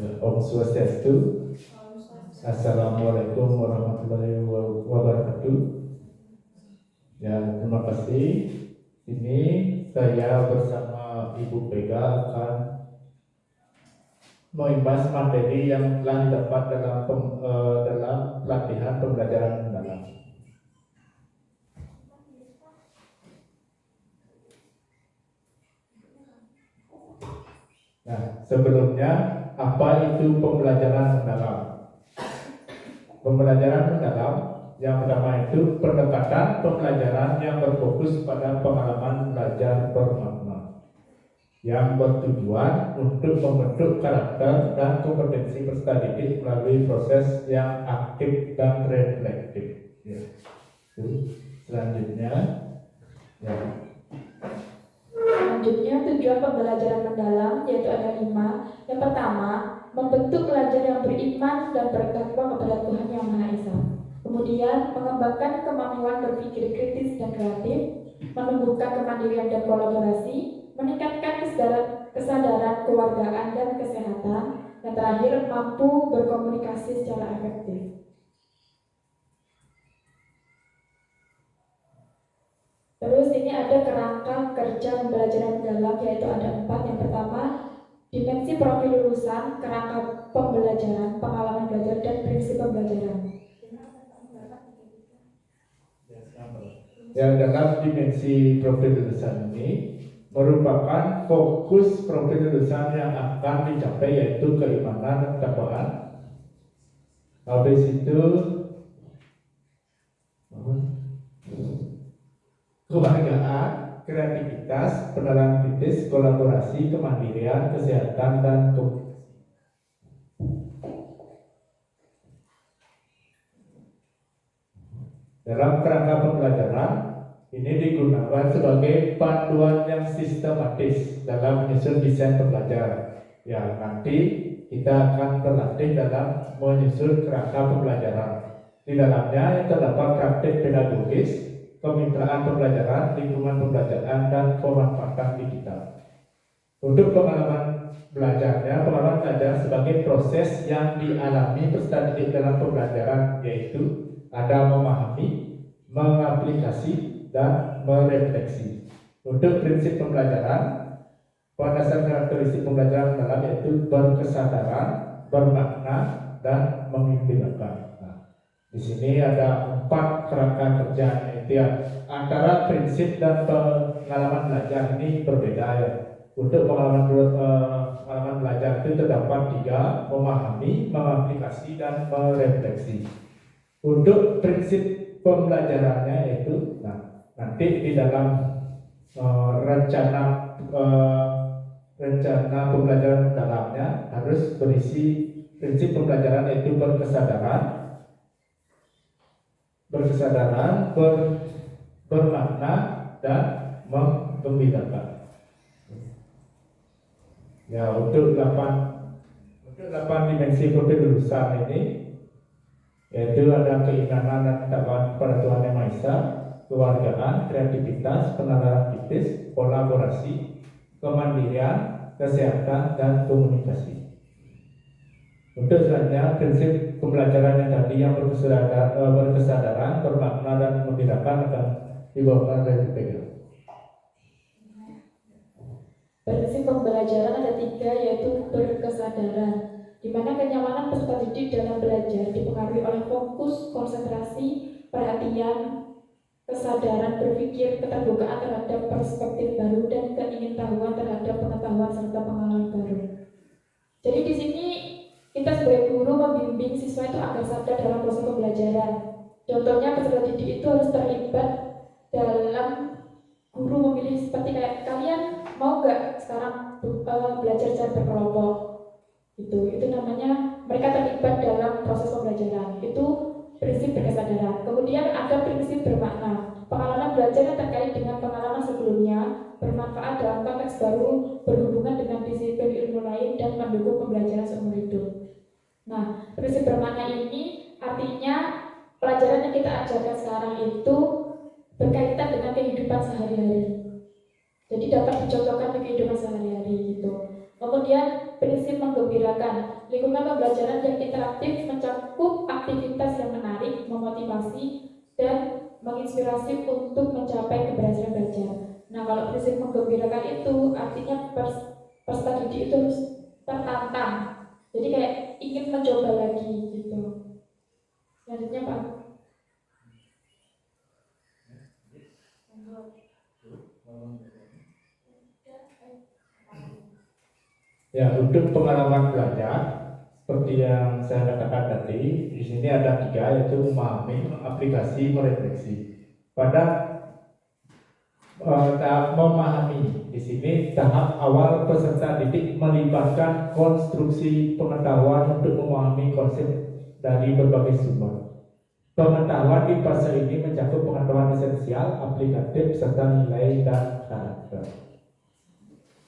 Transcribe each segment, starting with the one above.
Om Swastiastu. Assalamualaikum warahmatullahi wabarakatuh. Ya, terima kasih. Ini saya bersama Ibu Pega akan membahas materi yang telah didapat dalam pelatihan pembelajaran mendalam. Nah, sebelumnya apa itu pembelajaran mendalam? Pembelajaran mendalam yang pertama itu pendekatan pembelajaran yang berfokus pada pengalaman belajar bermakna, yang bertujuan untuk membentuk karakter dan kompetensi peserta didik melalui proses yang aktif dan reflektif. Ya. Selanjutnya, ya. Selanjutnya, tujuan pembelajaran mendalam yaitu ada 5. Yang pertama, membentuk pelajar yang beriman dan bertakwa kepada Tuhan Yang Maha Esa. Kemudian, mengembangkan kemampuan berpikir kritis dan kreatif, menumbuhkan kemandirian dan kolaborasi, meningkatkan kesadaran kewargaan dan kesehatan, dan terakhir, mampu berkomunikasi secara efektif. Terus ini ada kerangka kerja pembelajaran mendalam yaitu ada 4. Yang pertama, dimensi profil lulusan, kerangka pembelajaran, pengalaman belajar, dan prinsip pembelajaran. Yang dalam dimensi profil lulusan ini merupakan fokus profil lulusan yang akan dicapai yaitu keimanan dan ketakwaan. Habis itu kewargaan, kreativitas, penerapan kritis, kolaborasi, kemandirian, kesehatan, dan komunikasi. Dalam kerangka pembelajaran ini digunakan sebagai panduan yang sistematis dalam menyusun desain pembelajaran. Ya, nanti kita akan berlatih dalam menyusun kerangka pembelajaran. Di dalamnya terdapat praktik pedagogis, kemitraan pembelajaran, lingkungan pembelajaran, dan pemanfaatan digital. Untuk pengalaman belajar sebagai proses yang dialami peserta didik dalam pembelajaran, yaitu ada memahami, mengaplikasi, dan merefleksi. Untuk prinsip pembelajaran, pada dasar karakteristik pembelajaran dalam yaitu berkesadaran, bermakna, dan memimpikan. Di sini ada 4 kerangka kerja, yaitu antara prinsip dan pengalaman belajar ini berbeda ya. Untuk pengalaman belajar itu terdapat 3: memahami, mengaplikasi, dan merefleksi. Untuk prinsip pembelajarannya yaitu, nanti di dalam rencana pembelajaran dalamnya harus berisi prinsip pembelajaran yaitu berkesadaran, bermakna, dan menggembirakan. Ya, untuk 8 dimensi profil lulusan ini yaitu ada keimanan dan ketakwaan kepada Tuhan Yang Maha Esa, kewargaan, kreativitas, penalaran kritis, kolaborasi, kemandirian, kesehatan, dan komunikasi. Untuk selanjutnya, prinsip pembelajaran yang tadi yang berkesadaran, bermakna, dan membedakan akan dibawakan oleh PPG. Prinsip pembelajaran ada 3, yaitu berkesadaran, di mana kenyamanan peserta didik dalam belajar dipengaruhi oleh fokus, konsentrasi, perhatian, kesadaran berpikir, keterbukaan terhadap perspektif baru, dan keingintahuan terhadap pengetahuan serta pengalaman baru. Jadi di sini kita sebagai guru membimbing siswa itu agar sadar dalam proses pembelajaran. Contohnya peserta didik itu harus terlibat dalam guru memilih, seperti kayak kalian mau nggak sekarang belajar secara berkelompok. Itu namanya mereka terlibat dalam proses pembelajaran. Itu prinsip berkesadaran. Kemudian ada prinsip bermakna. Pengalaman belajar yang terkait dengan pengalaman sebelumnya, bermanfaat dalam konteks baru, berhubungan dengan disiplin ilmu lain, dan mendukung pembelajaran seumur hidup. Nah, prinsip bermakna ini artinya pelajaran yang kita ajarkan sekarang itu berkaitan dengan kehidupan sehari-hari. Jadi dapat dicocokkan ke kehidupan sehari-hari gitu. Kemudian prinsip menggembirakan. Lingkungan pembelajaran yang interaktif mencakup aktivitas yang menarik, memotivasi, dan menginspirasi untuk mencapai keberhasilan belajar. Nah, kalau prinsip menggembirakan itu artinya peserta didik itu harus tertantang. Jadi kayak ingin mencoba lagi gitu. Selanjutnya Pak. Ya, untuk pengalaman belajar seperti yang saya katakan tadi, di sini ada 3, yaitu memahami, aplikasi, merefleksi. Pada tahap memahami, di sini tahap awal peserta didik melibatkan konstruksi pengetahuan untuk memahami konsep dari berbagai sumber. Pengetahuan di fase ini mencakup pengetahuan esensial, aplikatif, serta nilai dan karakter.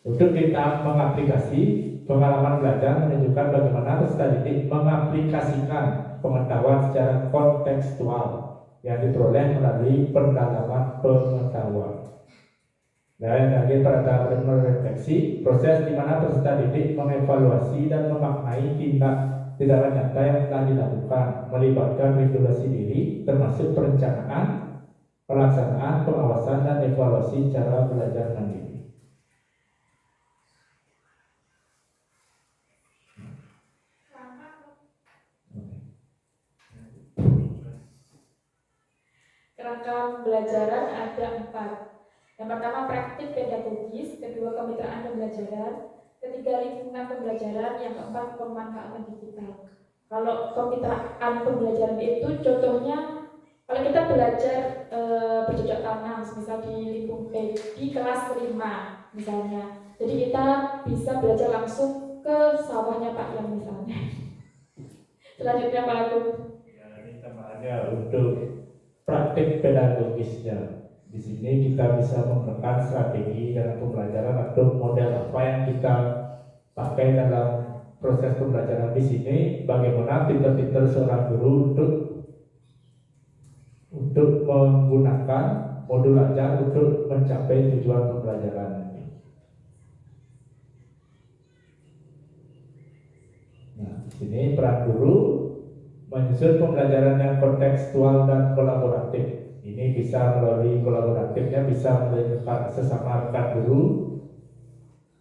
Untuk di tahap mengaplikasi, pengalaman belajar menunjukkan bagaimana peserta didik mengaplikasikan pengetahuan secara kontekstual yang diperoleh melalui pendalaman pengetahuan. Dan lagi pada tahap refleksi, proses di mana peserta didik mengevaluasi dan memaknai tindakan nyata yang telah dilakukan, melibatkan regulasi diri, termasuk perencanaan, pelaksanaan, pengawasan, dan evaluasi cara belajar mandiri. Kerangka pembelajaran ada 4. Yang pertama praktik pedagogis, kedua kemitraan pembelajaran, ketiga lingkungan pembelajaran, yang keempat pemanfaatan digital. Kalau kemitraan pembelajaran itu contohnya kalau kita belajar bercocok tanam, misal di kelas 5 misalnya. Jadi kita bisa belajar langsung ke sawahnya Pak Yang misalnya. Selanjutnya Pak Agung. Ya, ini tambahannya untuk praktik pedagogisnya. Di sini kita bisa menggunakan strategi dalam pembelajaran atau model apa yang kita pakai dalam proses pembelajaran. Di sini bagaimana pinter-pinter seorang guru untuk menggunakan modul ajar untuk mencapai tujuan pembelajaran. Nah, di sini peran guru menyusun pembelajaran yang kontekstual dan kolaboratif. Ini bisa melalui kolaboratifnya, bisa melalui sesama rekan guru.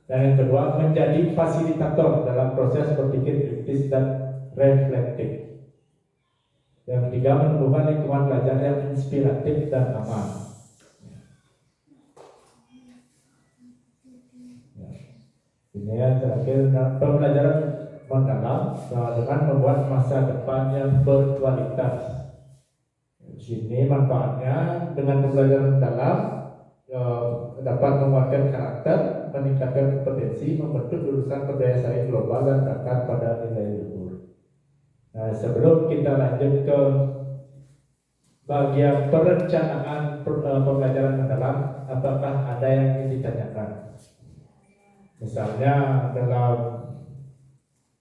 Dan yang kedua, menjadi fasilitator dalam proses berpikir kritis dan reflektif. Yang ketiga, menumbuhkan lingkungan belajar yang inspiratif dan aman. Ya. Ini yang terakhir, pembelajaran mendalam dengan membuat masa depan yang berkualitas. Di sini manfaatnya dengan pembelajaran mendalam dapat menguatkan karakter, meningkatkan kompetensi, membentuk lulusan berdaya saing global dan bakar pada nilai luhur. Nah, sebelum kita lanjut ke bagian perencanaan pembelajaran mendalam, apakah ada yang ingin ditanyakan? Misalnya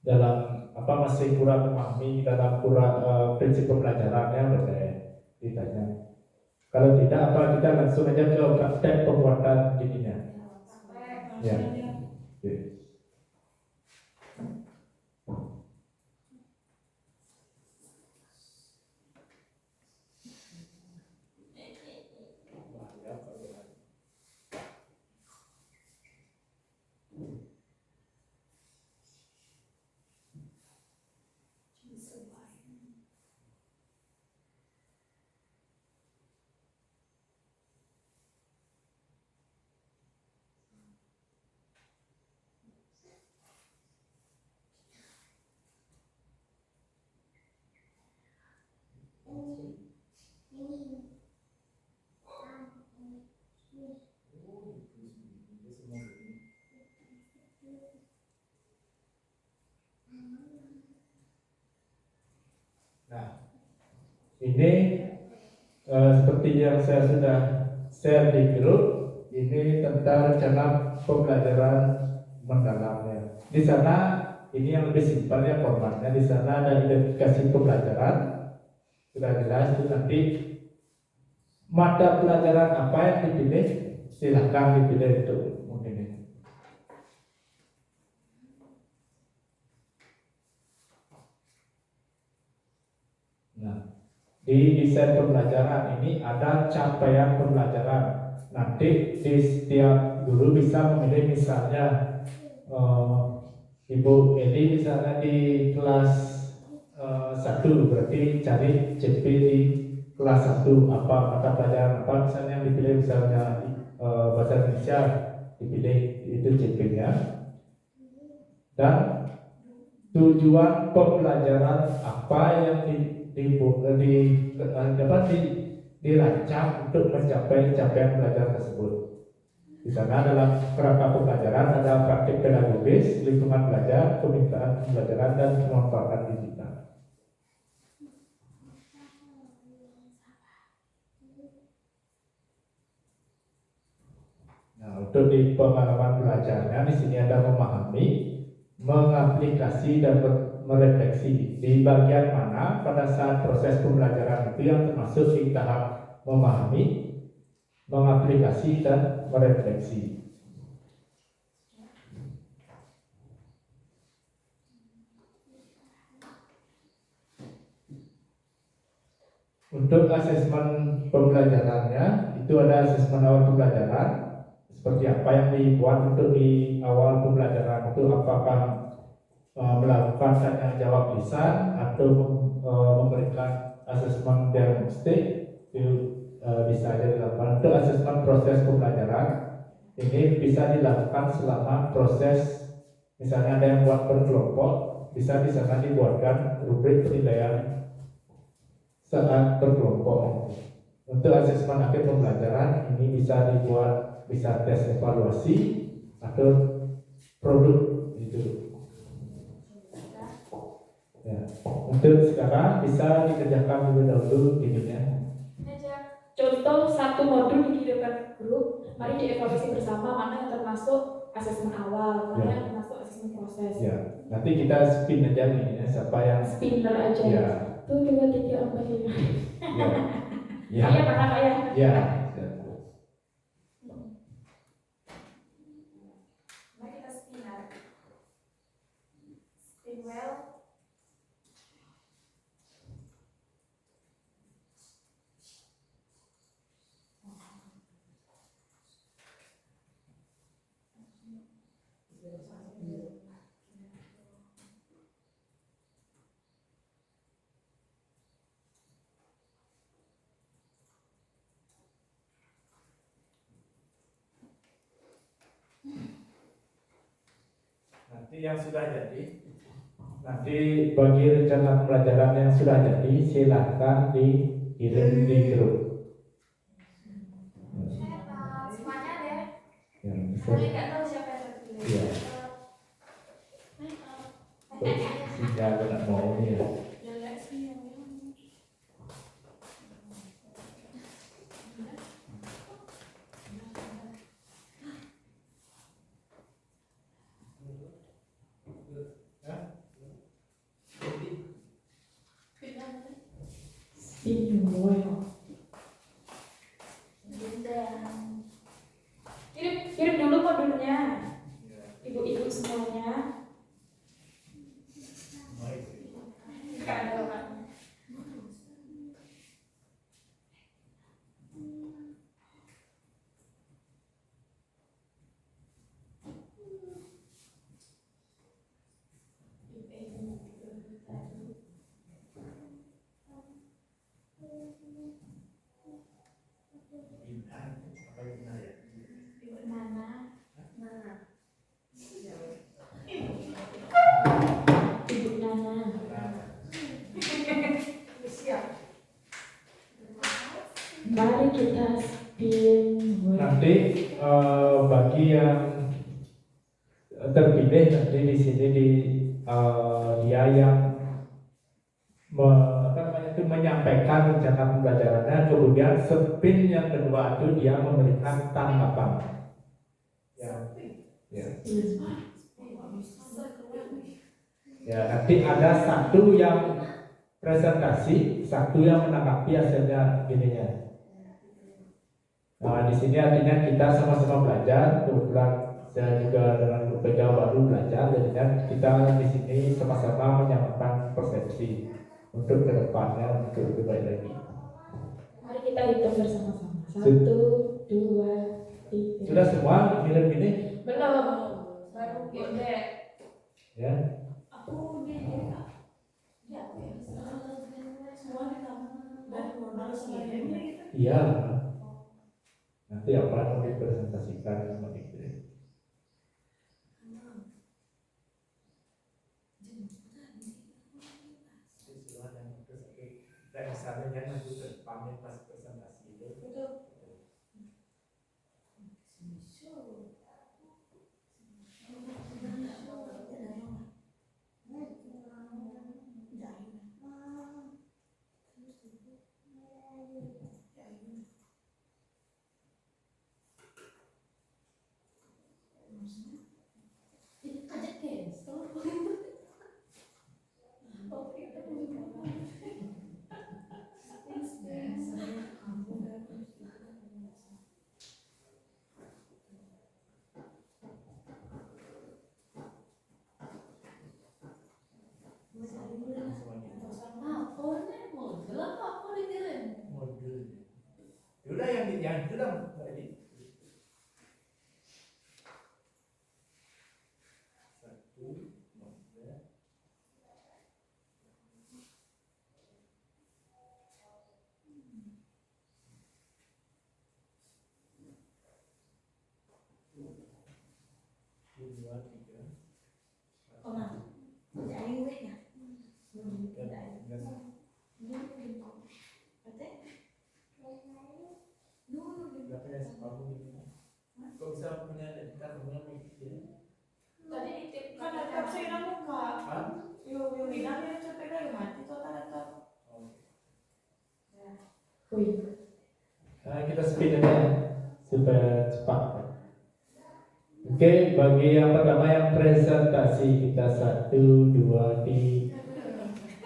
dalam apa masih kurang memahami dalam prinsip pembelajarannya, boleh ditanya. Kalau tidak, apa kita langsung aja ke praktek pembuatan ininya. Ya. Oke. Nah, ini seperti yang saya sudah share di grup, ini tentang rencana pembelajaran mendalamnya. Di sana ini yang lebih simpelnya formatnya. Di sana ada identifikasi pembelajaran, sudah jelas itu nanti mata pelajaran apa yang dipilih, silahkan dipilih itu mungkin ini. Di desain pembelajaran ini ada capaian pembelajaran. Nanti di setiap guru bisa memilih, misalnya Ibu Edi misalnya di kelas 1, berarti cari CP di kelas 1 apa mata pelajaran apa misalnya yang dipilih, misalnya bahasa Indonesia dipilih itu CP-nya, dan tujuan pembelajaran apa yang dapat dirancang untuk mencapai capaian belajar tersebut. Di sana dalam kerangka pembelajaran ada praktik pedagogis, lingkungan belajar, kemitraan pembelajaran, dan pemanfaatan digital. Nah, untuk di pengalaman belajarnya di sini ada memahami, mengaplikasi, dan merefleksi. Di bagian mana pada saat proses pembelajaran itu yang termasuk di tahap memahami, mengaplikasi, dan merefleksi. Untuk asesmen pembelajarannya itu ada asesmen awal pembelajaran, seperti apa yang dibuat untuk di awal pembelajaran itu, apakah melakukan tanya jawab lisan atau memberikan asesmen diagnostik, itu bisa dilakukan. Untuk asesmen proses pembelajaran ini bisa dilakukan selama proses, misalnya ada yang buat berkelompok, bisa di sana dibuatkan rubrik penilaian saat berkelompok. Untuk asesmen akhir pembelajaran ini bisa dibuat, bisa tes evaluasi atau produk itu. Ya. Untuk sekarang bisa dikerjakan dulu videonya. Contoh satu modul dikirimkan ke grup, mari dievaluasi bersama mana yang termasuk asesmen awal, mana yang termasuk asesmen proses. Ya. Nanti kita spin aja nih, ya, siapa yang spinner aja. Ya. 1, 2, 3, 4, 5. Ya. Ya. Iya, pernah Pak ya? Ya. Mari kita spinner. Spin well. Nanti yang sudah jadi, nanti bagi rencana pembelajaran yang sudah jadi silakan dikirim di grup. Semuanya deh. Ya, Saya nggak tahu siapa yang terpilih. Iya. Sinyal tidak mau ini ya. Spin well. Kirim dulu modulnya, ibu-ibu semuanya. Nggak ada Pak. Ibu Nana. Mari kita spin. Nanti bagi yang terpilih nanti di sini dia yang menyampaikan rencana pembelajarannya, kemudian spin yang kedua itu dia memberikan tanggapan. Ya. Ya, nanti ada satu yang presentasi, satu yang menanggapi hasilnya ininya. Nah, di sini artinya kita sama-sama belajar. Kebetulan saya juga dengan berbeda baru belajar, jadinya kita di sini sama-sama menyamakan persepsi. untuk kedepannya untuk lebih baik lagi. Mari kita hitung bersama-sama. 1, 2, 3. Sudah semua ngirim gini? Belum. Baru gede. Ya. Aku di ya. Semua dan harus ngirim. Iya. Nanti apa yang dipresentasikan sama dikirim. Dan misalnya jangan juga pamit pas presentasi itu. Udah yang itu dah tadi. Nah, kita speed aja supaya cepat. Oke, bagi yang pertama yang presentasi kita 1, 2, 3.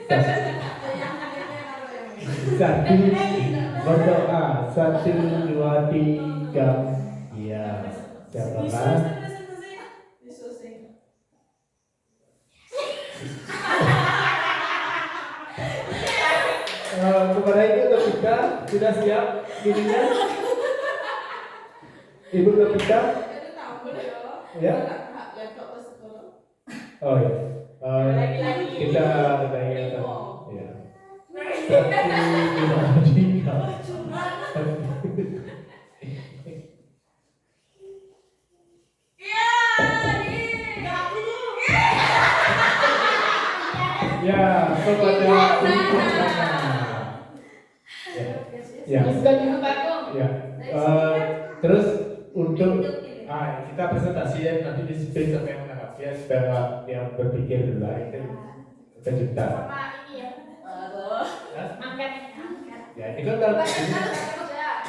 1 berdoa 1, 2, 3. Iya, siapa kan? Kepada Ibu Lopita, sudah siap dirinya? Ibu Lopita? Ya? Oh ya. Kita lagi. Ya. 1, 2, 3. Ya, kepada Ibu Nana. Ya. Ya. Terus untuk kita presentasi ya nanti di speed sampai yang menanggapi ya supaya yang berpikir dulu lah itu kejutan. Sama ini ya. Angkat. Ya ini kan dalam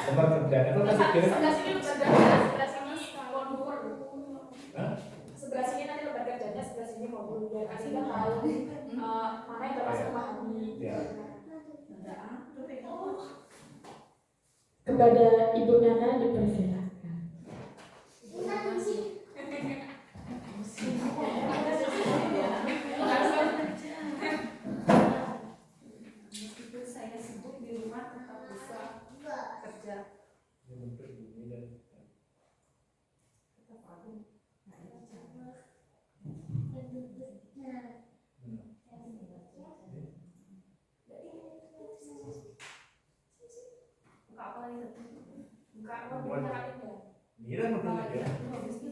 tempat kerja itu masih kira. Sebelah sini sebelah sini kontur. Sebelah sini nanti lembar kerjanya, sebelah sini modul. Biar kasih tahu mana yang termasuk memahami. Ya. Kepada Ibu Nana dipersilakan. Meskipun saya sibuk di rumah tetap bisa kerja.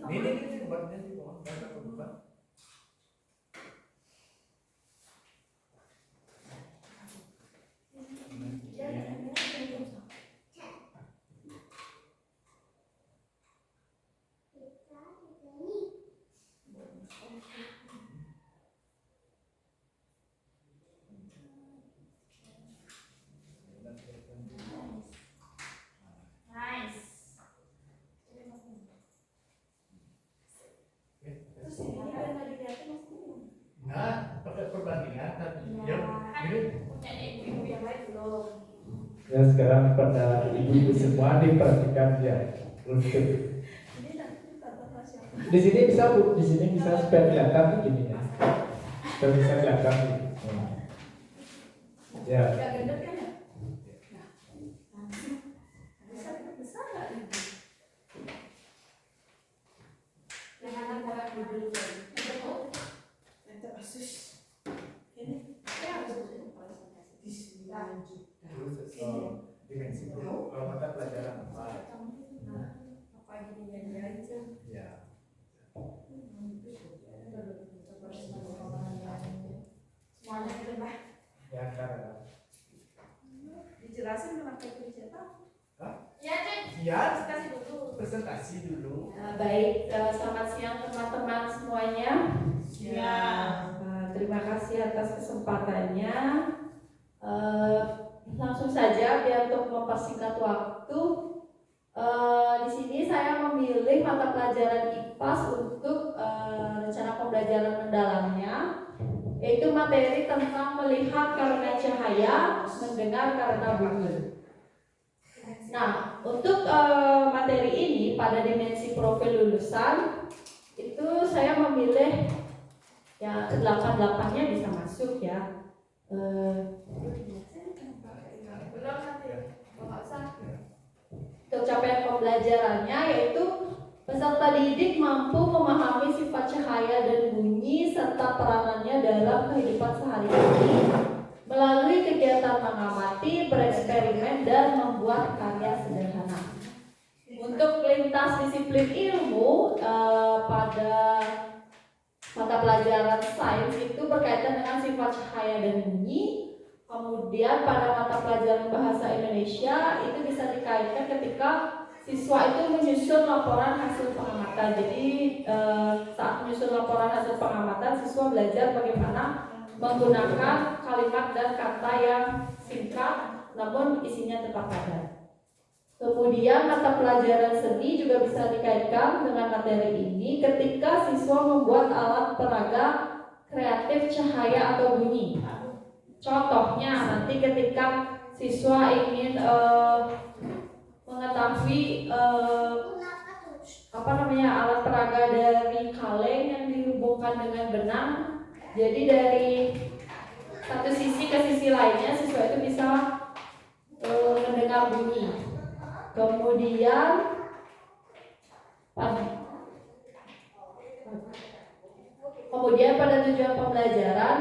Ini buatnya di bawah, Ya sekarang pada ibu-ibu semua diperhatikan ya untuk di sini bisa supaya kelihatan begini ya, supaya bisa kelihatan. Ya. Nggak gendut kan ya? Nah, besar nggak nih? Yang anak buat dulu. Nanti kasus. Ini. Ya, di sini lanjut. Dimensi mata pelajaran apa? Apa gini aja? Ya. Semuanya itu bah. Ya karena. Dijelasin kenapa itu cetak? Ya, Cek. Ya. Kasih dulu. Presentasi dulu. Baik, selamat siang teman-teman semuanya. Ya. Terima kasih atas kesempatannya. Langsung saja biar untuk mempersingkat waktu. Di sini saya memilih mata pelajaran IPAS untuk rencana pembelajaran mendalamnya, yaitu materi tentang melihat karena cahaya, mendengar karena bunyi. Nah, untuk materi ini pada dimensi profil lulusan itu saya memilih ya ke-8-8-nya bisa masuk ya. Belum nanti. Nggak usah. Untuk capaian pembelajarannya yaitu peserta didik mampu memahami sifat cahaya dan bunyi serta peranannya dalam kehidupan sehari-hari melalui kegiatan mengamati, bereksperimen, dan membuat karya sederhana. Untuk lintas disiplin ilmu pada mata pelajaran sains itu berkaitan dengan sifat cahaya dan bunyi. Kemudian pada mata pelajaran bahasa Indonesia itu bisa dikaitkan ketika siswa itu menyusun laporan hasil pengamatan. Jadi saat menyusun laporan hasil pengamatan, siswa belajar bagaimana menggunakan kalimat dan kata yang singkat namun isinya tetap padat. Kemudian mata pelajaran seni juga bisa dikaitkan dengan materi ini ketika siswa membuat alat peraga kreatif cahaya atau bunyi. Contohnya nanti ketika siswa ingin mengetahui alat peraga dari kaleng yang dihubungkan dengan benang. Jadi dari satu sisi ke sisi lainnya siswa itu bisa mendengar bunyi. Kemudian pada tujuan pembelajaran,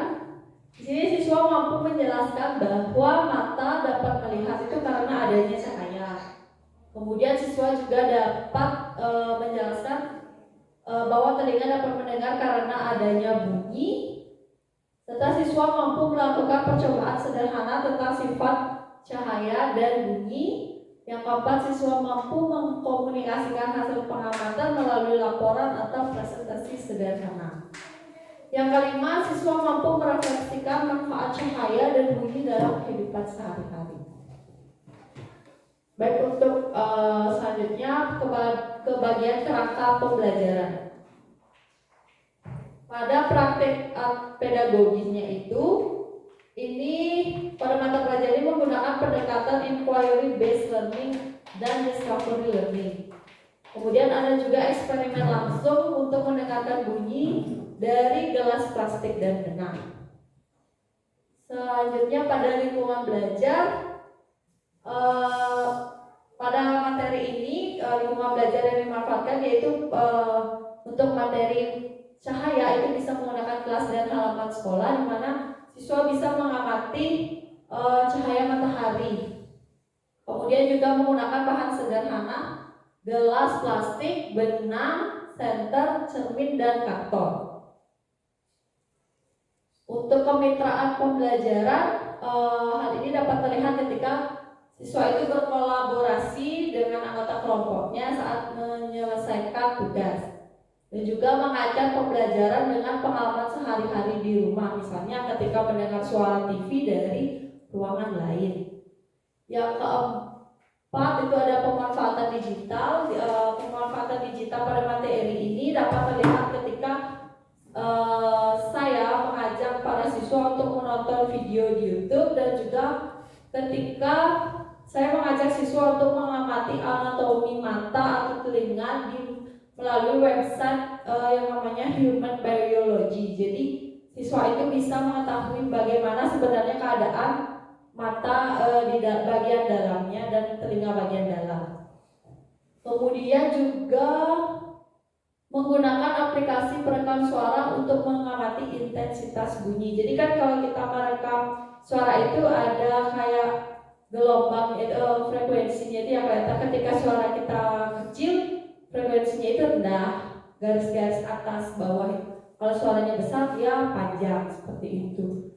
di sini siswa mampu menjelaskan bahwa mata dapat melihat itu karena adanya cahaya. Kemudian siswa juga dapat menjelaskan bahwa telinga dapat mendengar karena adanya bunyi. Serta siswa mampu melakukan percobaan sederhana tentang sifat cahaya dan bunyi. Yang keempat, siswa mampu mengkomunikasikan hasil pengamatan melalui laporan atau presentasi sederhana. Yang kelima, siswa mampu merefleksikan manfaat cahaya dan bunyi dalam kehidupan sehari-hari. Baik, untuk selanjutnya ke bagian kerangka pembelajaran. Pada praktek pedagogisnya itu, ini pada mata pelajaran ini menggunakan pendekatan inquiry based learning dan discovery learning. Kemudian ada juga eksperimen langsung untuk mendengarkan bunyi dari gelas plastik dan benang. Selanjutnya pada lingkungan belajar, pada materi ini lingkungan belajar yang dimanfaatkan yaitu untuk materi cahaya itu bisa menggunakan kelas dan halaman sekolah di mana siswa bisa mengamati cahaya matahari. Kemudian juga menggunakan bahan sederhana, gelas plastik, benang, senter, cermin, dan karton. Untuk kemitraan pembelajaran, hal ini dapat terlihat ketika siswa itu berkolaborasi dengan anggota kelompoknya saat menyelesaikan tugas. Dan juga mengajar pembelajaran dengan pengalaman sehari-hari di rumah, misalnya ketika mendengar suara TV dari ruangan lain. Yang keempat itu ada pemanfaatan digital. Pemanfaatan digital pada materi ini dapat terlihat ketika saya mengajak para siswa untuk menonton video di YouTube dan juga ketika saya mengajak siswa untuk mengamati anatomi mata atau telinga melalui website yang namanya Human Biology. Jadi siswa itu bisa mengetahui bagaimana sebenarnya keadaan mata di bagian dalamnya dan telinga bagian dalam. Kemudian juga menggunakan aplikasi perekam suara untuk mengamati intensitas bunyi. Jadi kan kalau kita merekam suara itu ada kayak gelombang frekuensinya itu yang kelihatan. Ketika suara kita kecil, frekuensinya itu rendah, garis-garis atas bawah. Kalau suaranya besar dia panjang seperti itu.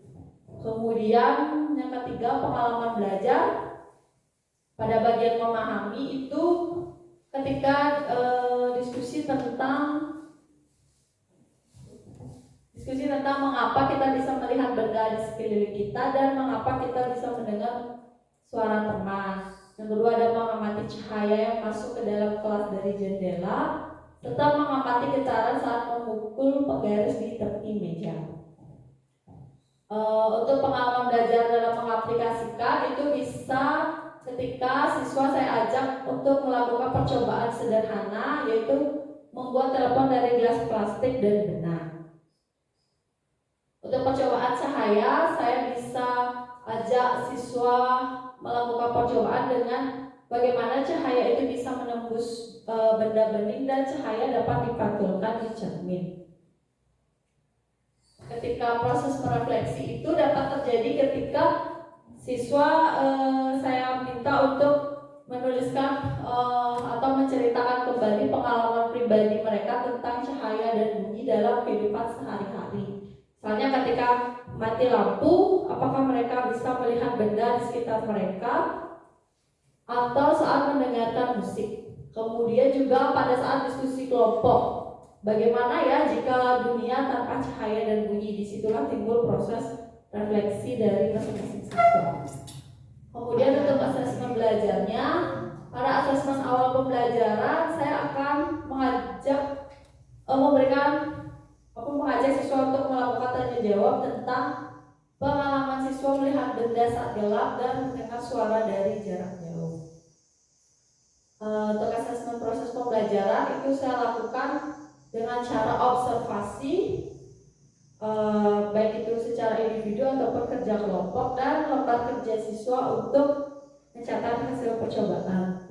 Kemudian yang ketiga, pengalaman belajar. Pada bagian memahami itu ketika diskusi tentang mengapa kita bisa melihat benda di sekeliling kita dan mengapa kita bisa mendengar suara teman. Yang kedua ada mengamati cahaya yang masuk ke dalam kelas dari jendela serta mengamati getaran saat memukul penggaris di tepi meja. Untuk pengalaman belajar dalam mengaplikasikan itu bisa ketika siswa saya ajak untuk melakukan percobaan sederhana, yaitu membuat telepon dari gelas plastik dan benang. Untuk percobaan cahaya, saya bisa ajak siswa melakukan percobaan dengan bagaimana cahaya itu bisa menembus benda bening dan cahaya dapat dipantulkan di cermin. Ketika proses merefleksi itu dapat terjadi ketika siswa saya minta untuk menuliskan atau menceritakan kembali pengalaman pribadi mereka tentang cahaya dan bunyi dalam kehidupan sehari-hari. Misalnya ketika mati lampu, apakah mereka bisa melihat benda di sekitar mereka atau saat mendengarkan musik. Kemudian juga pada saat diskusi kelompok, bagaimana ya jika dunia tanpa cahaya dan bunyi. Disitulah timbul proses refleksi dari masing-masing siswa. Kemudian untuk asesmen belajarnya, pada asesmen awal pembelajaran saya akan mengajak siswa untuk melakukan tanya jawab tentang pengalaman siswa melihat benda saat gelap dan mendengar suara dari jarak jauh. Untuk asesmen proses pembelajaran itu saya lakukan dengan cara observasi, baik itu secara individu ataupun kerja kelompok, dan lembar kerja siswa untuk mencatat hasil percobaan.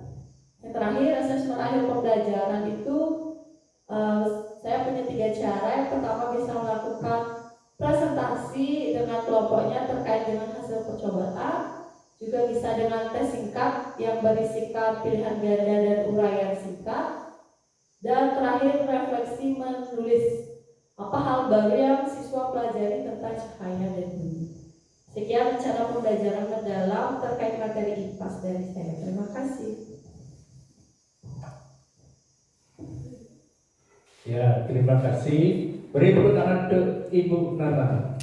Yang terakhir, asesmen akhir pembelajaran itu saya punya 3 cara. Yang pertama bisa melakukan presentasi dengan kelompoknya terkait dengan hasil percobaan, juga bisa dengan tes singkat yang berisikan pilihan ganda dan uraian singkat, dan terakhir refleksi menulis apa hal baru yang siswa pelajari tentang cahaya dan bunyi. Sekian cara pembelajaran mendalam terkait materi IPAS dari saya. Terima kasih. Ya, terima kasih. Beri tepuk tangan untuk Ibu Nana.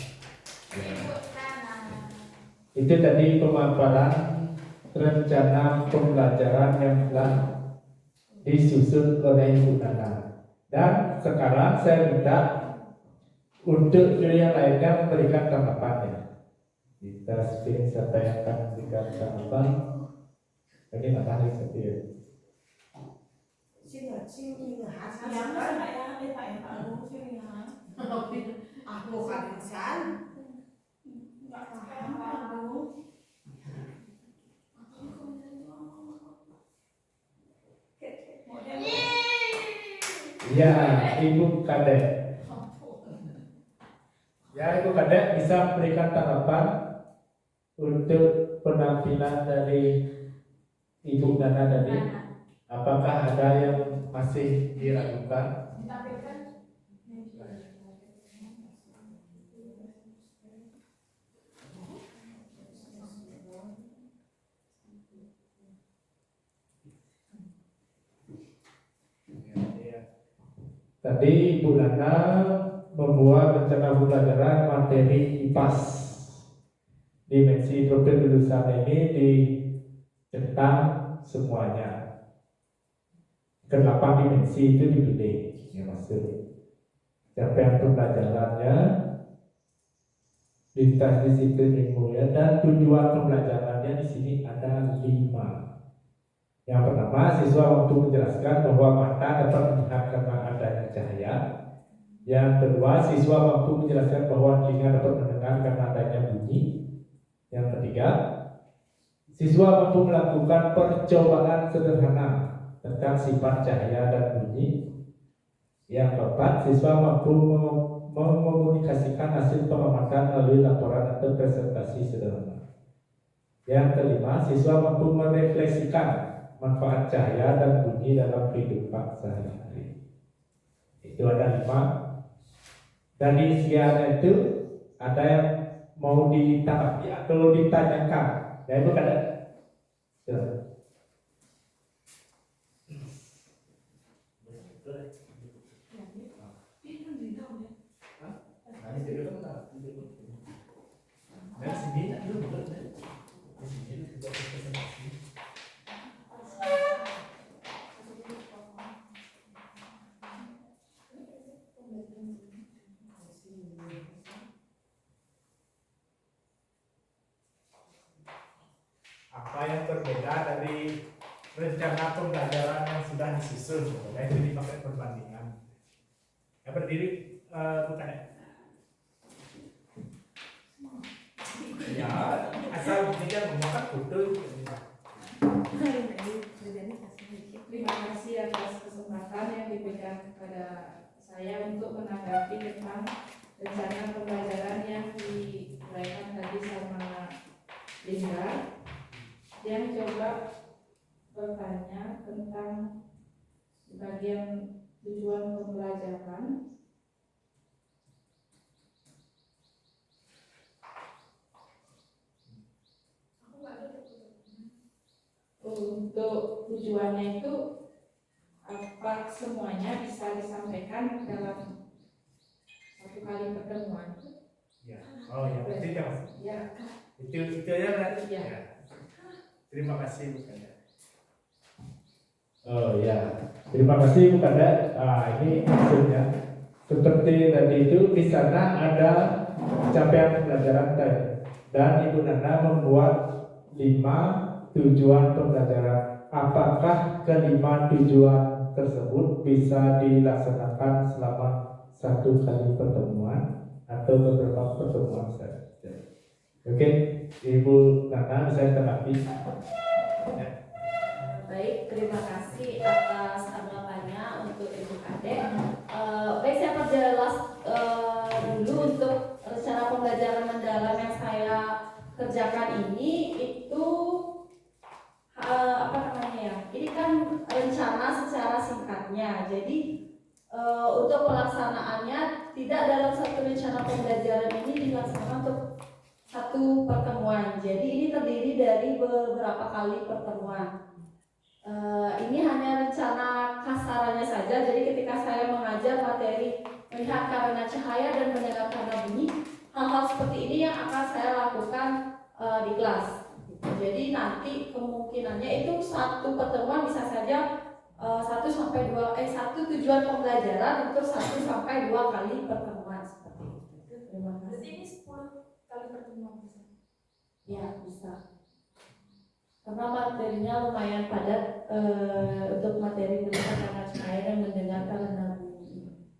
Itu tadi pemaparan rencana pembelajaran yang telah disusun oleh Ibu Nana. Dan sekarang saya minta untuk yang lainnya memberikan tanggapannya. Kita spin siapa yang akan memberikan tanggapan. Ini matahari setia. Aku kan insan. Ya, Ibu Kadek. Ya, Ibu Kadek bisa memberikan tanggapan untuk penampilan dari Ibu Nana tadi. Apakah ada yang masih diragukan? Tadi Ibu Nana membuat rencana pembelajaran materi IPAS. Dimensi problem lulusan ini dicetak semuanya. Ke-8 dimensi itu dipilih, ya maksud. Capaian pembelajarannya, lintas disiplin ilmunya, dan tujuan pembelajarannya di sini ada 5. Yang pertama, siswa mampu menjelaskan bahwa mata dapat melihat karena adanya cahaya. Yang kedua, siswa mampu menjelaskan bahwa telinga dapat mendengar karena adanya bunyi. Yang ketiga, Siswa mampu melakukan percobaan sederhana tentang sifat cahaya dan bunyi. Yang keempat, siswa mampu mekomunikasikan hasil pengamatan melalui laporan atau presentasi sederhana. Yang kelima, siswa mampu merefleksikan manfaat cahaya dan bunyi dalam kehidupan sehari-hari. Itu ada 5. Dari sekian itu ada yang mau ditanggapi atau ditanyakan. Ya itu ada. Apa yang berbeda dari rencana pembelajaran yang sudah disusun? Nah, itu dipakai perbandingan. Yang berdiri bukan ya? Ya, asal dia memakan betul. Terima kasih atas kesempatan yang diberikan kepada saya untuk menanggapi tentang rencana pembelajaran yang diuraikan tadi sama Linda, yang coba bertanya tentang bagian tujuan pembelajaran. Untuk tujuannya itu apa semuanya bisa disampaikan dalam satu kali pertemuan? Ya. Oh ya, berarti ya. Ya. Itu ya berarti. Ya. Ya. Terima kasih bukan ya. Oh ya, terima kasih bukan ya. Ini maksudnya seperti tadi itu di sana ada capaian pembelajaran tadi dan Ibu Nana membuat 5 tujuan pembelajaran. Apakah kelima tujuan tersebut bisa dilaksanakan selama satu kali pertemuan atau beberapa pertemuan saja? Oke, Ibu Nana bisa tanggapi. Ya. Baik, terima kasih atas tanggapannya untuk Ibu Kadek. Baik, saya perjelas dulu untuk rencana pembelajaran mendalam yang saya kerjakan ini itu apa namanya ya? Ini kan rencana secara singkatnya. Jadi untuk pelaksanaannya tidak dalam satu rencana pembelajaran ini dilaksanakan untuk satu pertemuan. Jadi ini terdiri dari beberapa kali pertemuan. Ini hanya rencana kasarannya saja. Jadi ketika saya mengajar materi melihat karena cahaya dan mendengar karena bunyi, hal-hal seperti ini yang akan saya lakukan di kelas. Jadi nanti kemungkinannya itu satu pertemuan bisa saja 1 sampai 2 satu tujuan pembelajaran untuk 1 sampai 2 kali pertemuan seperti itu. Terima kasih. Berarti ini 10 kali pertemuan bisa? Ya, bisa. Karena materinya lumayan padat untuk materi melihat karena cahaya dan mendengar karena bunyi.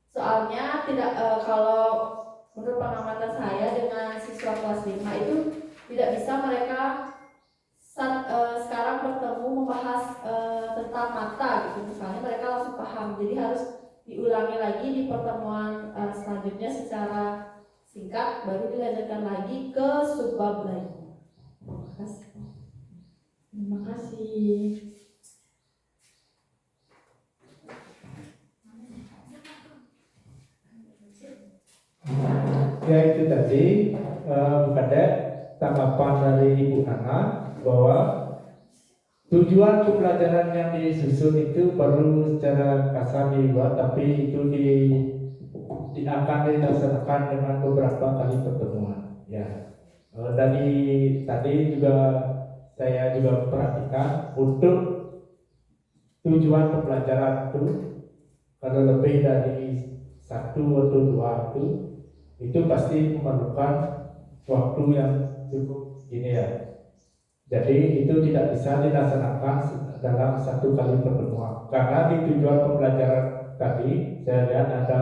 Soalnya tidak kalau menurut pengamatan saya dengan siswa kelas 5 itu tidak bisa mereka sekarang bertemu membahas tentang mata gitu. Misalnya mereka langsung paham. Jadi harus diulangi lagi di pertemuan selanjutnya secara singkat, baru dilanjutkan lagi ke subbab lainnya. Terima kasih. Terima kasih. Ya itu tadi pada tanggapan dari Ibu Nana bahwa tujuan pembelajaran yang disusun itu baru secara kasar dibuat, tapi itu akan dilaksanakan dengan beberapa kali pertemuan. Ya, dari tadi juga saya juga perhatikan untuk tujuan pembelajaran itu kalau lebih dari 1 atau 2 itu pasti memerlukan waktu yang cukup ini ya. Jadi itu tidak bisa dilaksanakan dalam 1 kali pertemuan. Karena di tujuan pembelajaran tadi saya lihat ada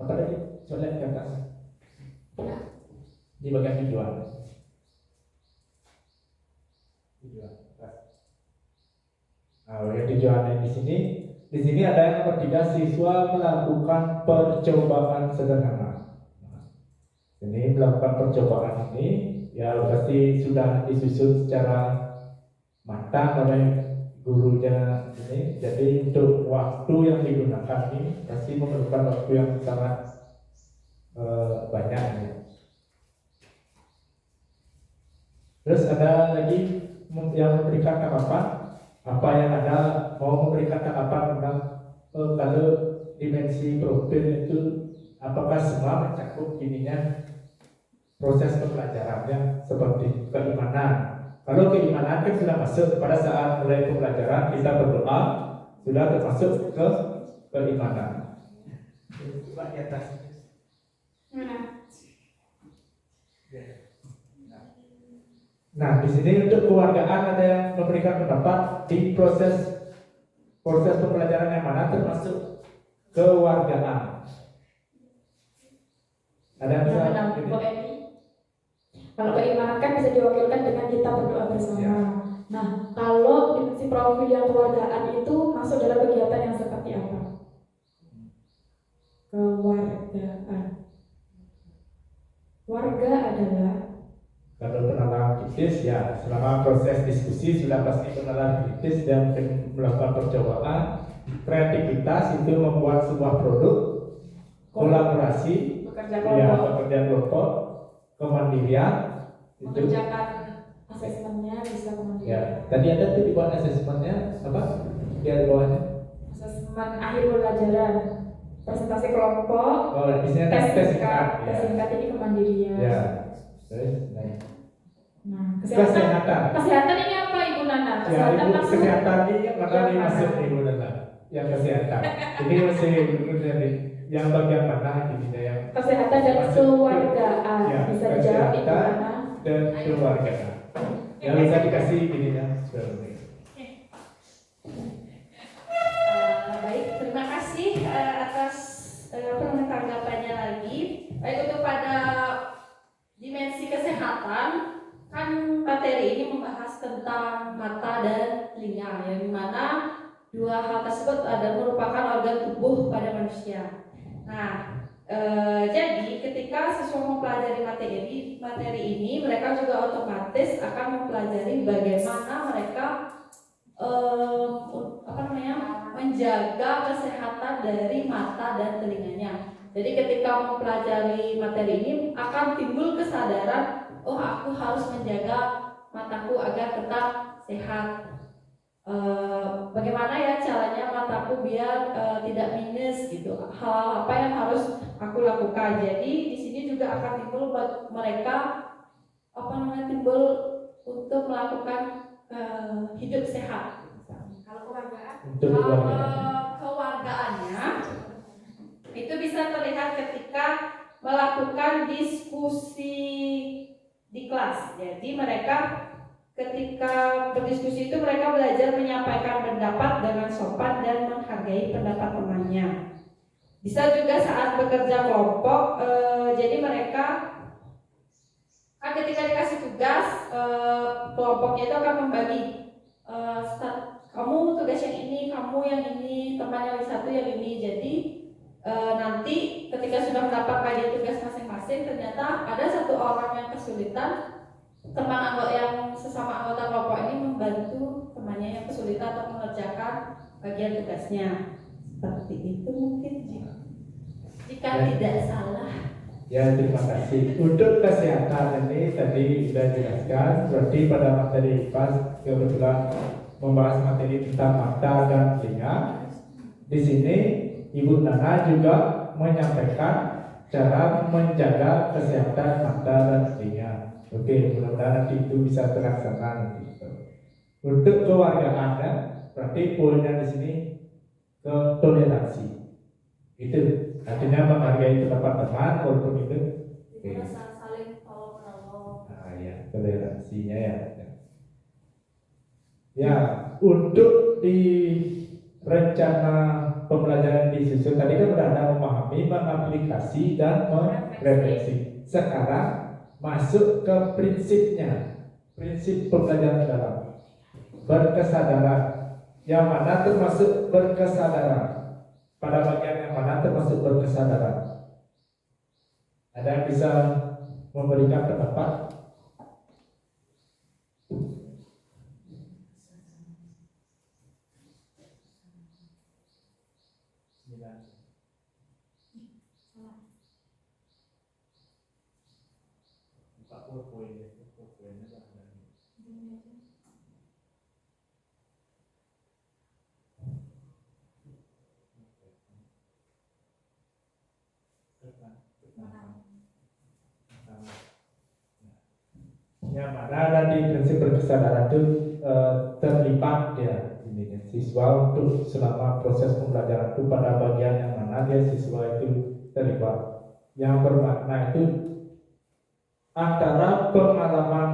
apa tadi? Soalnya di atas. Di bagian tujuan. di sini ada yang nomor 3, siswa melakukan percobaan sederhana. Ini melakukan percobaan ini ya pasti sudah disusun secara matang oleh gurunya ini. Jadi untuk waktu yang digunakan ini pasti memerlukan waktu yang sangat banyak ya. Terus ada lagi yang memberikan tanggapan, apa yang ada mau memberikan tanggapan tentang kalau dimensi profil itu apakah semua mencakup ininya proses pembelajarannya seperti keimanan. Kalau keimanan kan sudah masuk pada saat mulai pembelajaran kita berdoa sudah termasuk ke keimanan. Coba di atas. Nah, di sini untuk kewargaan ada yang memberikan pendapat di proses pembelajaran yang mana termasuk kewargaan. Ada yang bisa ini? Kalau keimanan kan bisa diwakilkan dengan kita berdoa bersama. Ya. Nah, kalau dimensi profil yang kewargaan itu masuk dalam kegiatan yang seperti apa? Kewargaan. Warga adalah kalau kenalan kritis ya selama proses diskusi sudah pasti kenalan kritis dan melakukan percobaan. Kreativitas itu membuat sebuah produk, kolaborasi, bekerja ya kelompok, bekerja kelompok, kemandirian itu. mengerjakan asesmennya bisa Ya, kemandirian. tadi ada tuh di bawah asesmennya apa? Di bawahnya. Asesmen akhir pembelajaran, presentasi kelompok, Oh, di sini ada tes singkat. tes singkat ini kemandirian. Ya. Terus, nah. Nah, Kesehatan. kesehatan ini apa Ibu Nana? Ya, Kesehatan ibu masuk. kesehatan ini yang mana Yang nih mana? masuk ibu Nana? Yang kesehatan. Ini masih jadi yang bagian mana ini yang Kesehatan dan masuk keluargaan ya, bisa dijawab Ibu kesehatan Nana. dan keluargaan. Yang bisa dikasih gini ya. Baik, terima kasih atas tanggapannya lagi. Baik, untuk pada dimensi kesehatan, kan materi ini membahas tentang mata dan telinga, yang dimana dua hal tersebut adalah merupakan organ tubuh pada manusia. Nah, jadi ketika siswa mempelajari materi ini, mereka juga otomatis akan mempelajari bagaimana mereka menjaga kesehatan dari mata dan telinganya. Jadi ketika mempelajari materi ini akan timbul kesadaran, oh aku harus menjaga mataku agar tetap sehat. Bagaimana ya caranya mataku biar tidak minus gitu. Hal apa yang harus aku lakukan. Jadi di sini juga akan timbul mereka timbul untuk melakukan hidup sehat. Kalau kewargaannya itu bisa terlihat ketika melakukan diskusi di kelas. Jadi mereka ketika berdiskusi itu mereka belajar menyampaikan pendapat dengan sopan dan menghargai pendapat temannya. Bisa juga saat bekerja kelompok, jadi mereka ketika dikasih tugas, kelompoknya itu akan membagi kamu tugas yang ini, kamu yang ini, teman yang satu yang ini. Jadi nanti ketika sudah mendapat bagian tugas masing-masing, ternyata ada satu orang yang kesulitan, teman anggota yang sesama anggota kelompok ini membantu temannya yang kesulitan untuk mengerjakan bagian tugasnya. Seperti itu mungkin jika tidak salah. Ya, terima kasih. Untuk kesehatan ini tadi sudah dijelaskan. Berarti pada materi pas kebetulan membahas materi tentang mata dan telinga. Di sini Ibu Nana juga menyampaikan cara menjaga kesehatan mata dan telinga. Oke, mudah-mudahan nanti itu bisa terlaksana gitu. Untuk kewargaan, berarti poinnya di sini toleransi. Itu artinya menghargai pendapat teman walaupun itu. Oke. Saling tolong-menolong. Nah, ya, toleransinya ya. Ya, untuk di rencana pembelajaran di siswa tadi kan sudah ada memahami, mengaplikasi dan merefleksi. Sekarang masuk ke prinsipnya, prinsip pembelajaran dalam berkesadaran. yang mana termasuk berkesadaran. Pada bagian yang mana termasuk berkesadaran. Ada yang bisa memberikan pendapat? Yang mana ada di prinsip berkesadaran itu terlibat dia ini siswa untuk selama proses pembelajaran itu pada bagian yang mana dia siswa itu terlibat. Yang bermakna itu antara pengalaman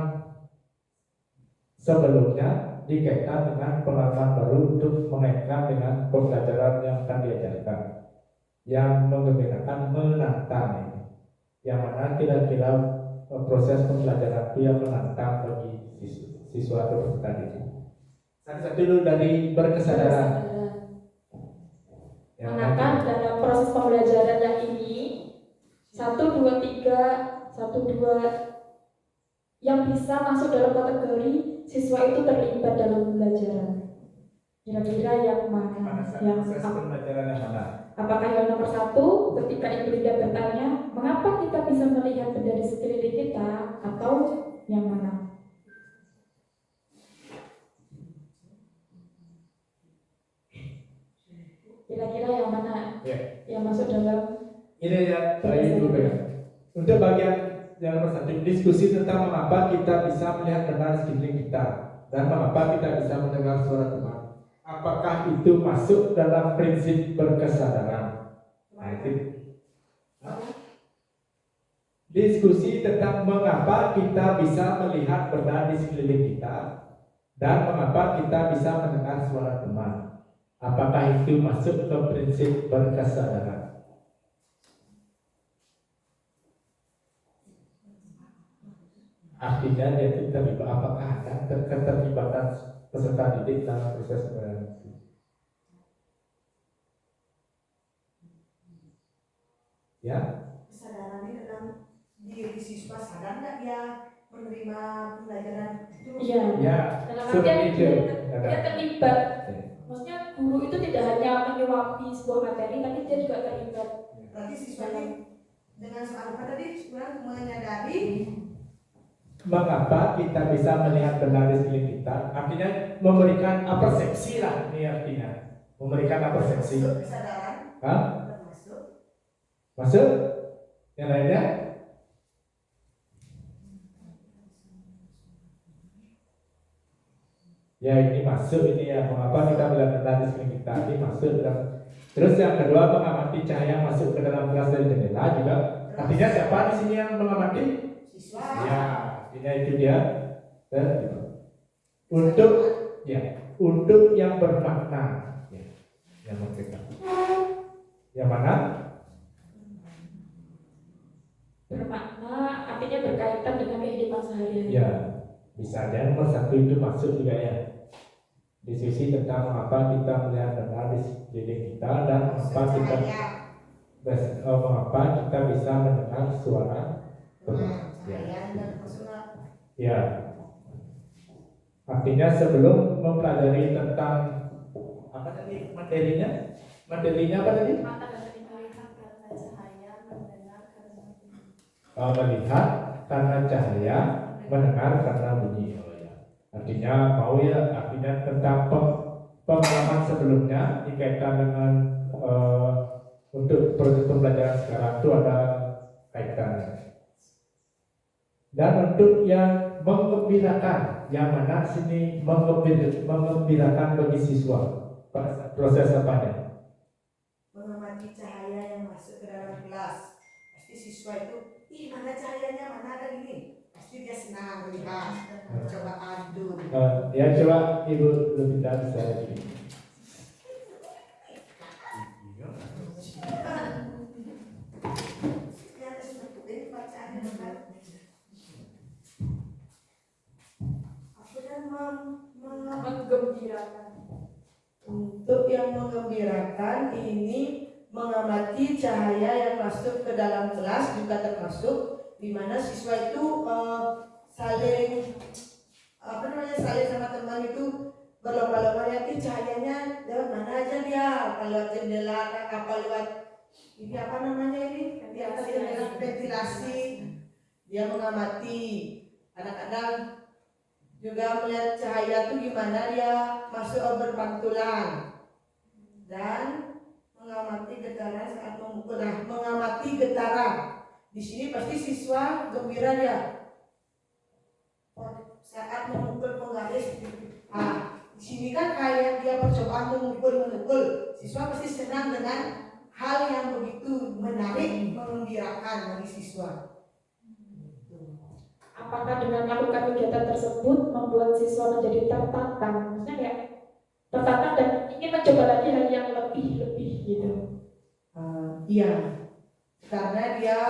sebelumnya dikaitkan dengan pengalaman baru untuk mengaitkan dengan pembelajaran yang akan diajarkan. Yang mengembirakan menantang ini. Yang mana kira-kira proses pembelajaran itu yang menantang bagi siswa atau peserta didik. Satu dulu dari berkesadaran. Menantang dalam proses pembelajaran yang ini 1, 2, 3, 1, 2 yang bisa masuk dalam kategori siswa itu terlibat dalam pembelajaran. Kira-kira yang mana? Yang proses pembelajaran yang mana? apakah yang nomor 1 ketika Ibu Linda bertanya mengapa kita bisa melihat benda di sekeliling kita, atau yang mana? Kira-kira yang mana yang masuk dalam Ini ya saya dulu ya. Untuk bagian yang nomor 1, diskusi tentang mengapa kita bisa melihat benar sekeliling kita dan mengapa kita bisa mendengar suara teman. Apakah itu masuk dalam prinsip berkesadaran? Nah, itu. Diskusi tentang mengapa kita bisa melihat benda di sekeliling kita dan mengapa kita bisa mendengar suara teman. Apakah itu masuk ke prinsip berkesadaran? Artinya dia itu terlibat, apakah ada keterlibatan peserta didik dalam proses pembelajaran? Ya? Kesadarannya dalam diri siswa, sadar nggak dia menerima pembelajaran itu? Iya. Ya, Dalam seperti artian itu. dia terlibat. Maksudnya guru itu tidak hanya menyuapi sebuah materi, tapi dia juga terlibat. Berarti siswa ini dengan soal apa tadi? Kurang menyadari Mengapa kita bisa melihat benar di sekeliling kita? Artinya memberikan persepsi lah, ini artinya memberikan persepsi. masuk kesadaran. Hah? Masuk. Masuk? Yang lainnya? Ya ini masuk ini ya, mengapa kita melihat benar di sekeliling kita? Ini masuk dalam. Terus yang kedua, mengamati cahaya masuk ke dalam kelas dari jendela juga. Artinya siapa di sini yang mengamati? Siswa. Ya, artinya itu dia. Untuk yang bermakna, ya, yang memberikan. Yang mana? Bermakna artinya berkaitan dengan kehidupan sehari-hari. Ya, bisa aja nomor 1 itu masuk juga ya. Diskusi tentang mengapa kita melihat benar di sekeliling kita dan mengapa kita bisa mendengar suara Tuhan. Ya. Artinya sebelum mempelajari tentang apa tadi materinya? Materinya apa tadi? Mata dan melihat karena cahaya, mendengar karena bunyi. Melihat karena cahaya, mendengar karena bunyi. Oh, ya. Artinya artinya tentang pengalaman sebelumnya dikaitkan dengan untuk proses pembelajaran sekarang itu ada kaitannya. Dan untuk yang menggembirakan, yang mana sini menggembirakan bagi siswa, proses apanya? Mengamati cahaya yang masuk ke dalam kelas. Pasti siswa itu, mana cahayanya, mana ada ini. Pasti dia senang melihat, coba adu. Ya coba Ibu lebih tahu saya ini. Menggembirakan. Untuk yang menggembirakan ini mengamati cahaya yang masuk ke dalam kelas juga termasuk, di mana siswa itu saling saling sama teman itu berlomba-lomba lihat cahayanya lewat mana aja dia, kalau lewat jendela apa lewat ini apa namanya ini di atas jendela ventilasi, dia mengamati. Kadang-kadang juga melihat cahaya itu gimana dia masuk berpantulan dan mengamati getaran saat memukul. Nah, mengamati getaran di sini pasti siswa gembira dia saat memukul penggaris. Di sini kan kayak dia percobaan memukul, siswa pasti senang dengan hal yang begitu menarik, menggembirakan bagi siswa. Apakah dengan melakukan kegiatan tersebut membuat siswa menjadi tertantang? Maksudnya kayak tertantang dan ingin mencoba lagi hal yang lebih gitu. Iya, karena dia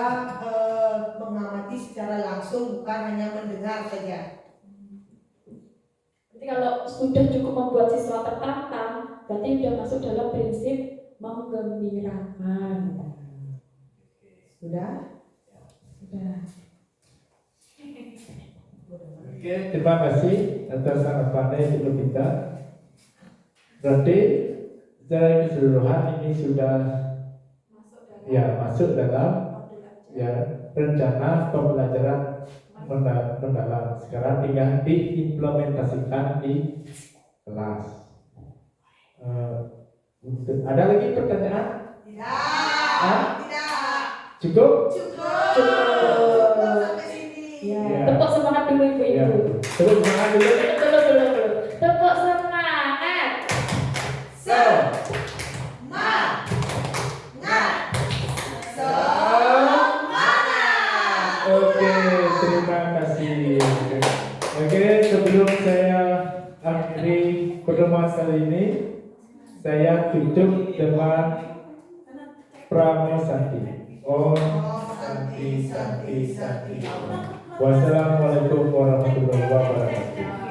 mengamati secara langsung, bukan hanya mendengar saja. Jadi kalau sudah cukup membuat siswa tertantang, berarti sudah masuk dalam prinsip menggembirakan. Sudah? Sudah. Oke, terima kasih atas tanggapannya Ibu Tita. Berarti secara keseluruhan ini sudah masuk dalam rencana pembelajaran mendalam. Sekarang tinggal diimplementasikan di kelas. Ada lagi pertanyaan? Tidak. Cukup? Cukup sampai sini. Ya. Tepuk semangat dulu ibu-ibu. Ya. Tepuk semangat dulu. Belum. Tepuk semangat. Oke, terima kasih. Oke, sebelum saya akhiri pertemuan kali ini, saya tutup dengan Pramesanti. Om Santi Santi Santi. Wassalamualaikum warahmatullahi wabarakatuh.